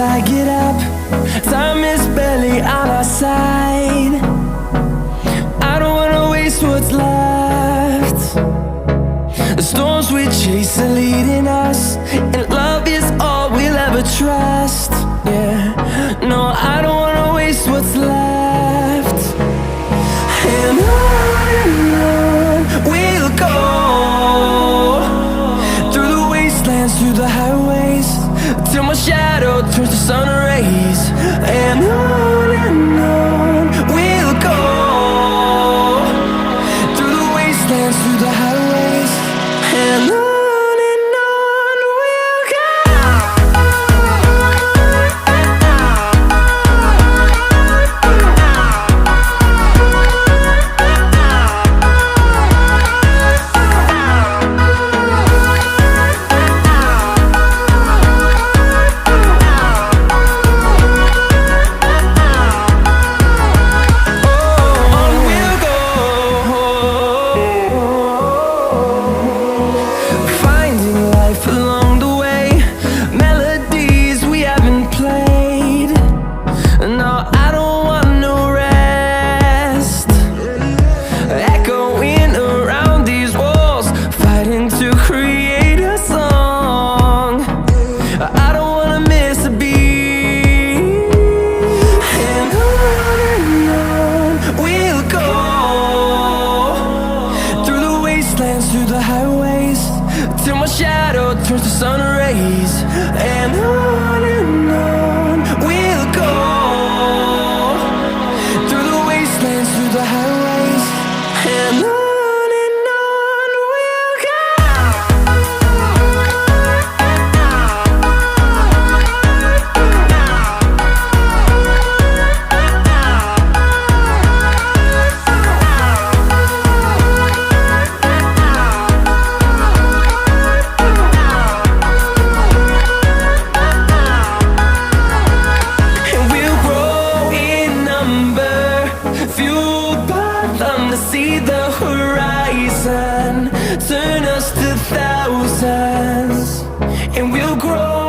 I get up. Time is barely on our side. I don't wanna waste what's left. The storms we chase are leading us, and love is all we'll ever trust. Yeah, no, I don't wanna waste what's left. And on we'll go, through the wastelands, through the highways, till my shadow turns to sun rays. And on we'll go, through the wastelands, through the highways, and on we'll go. Through the highways, till my shadow turns to sun rays. And on we'll go, through the wastelands, through the highways, and on we'll go. To see the horizon turn us to thousands, and we'll grow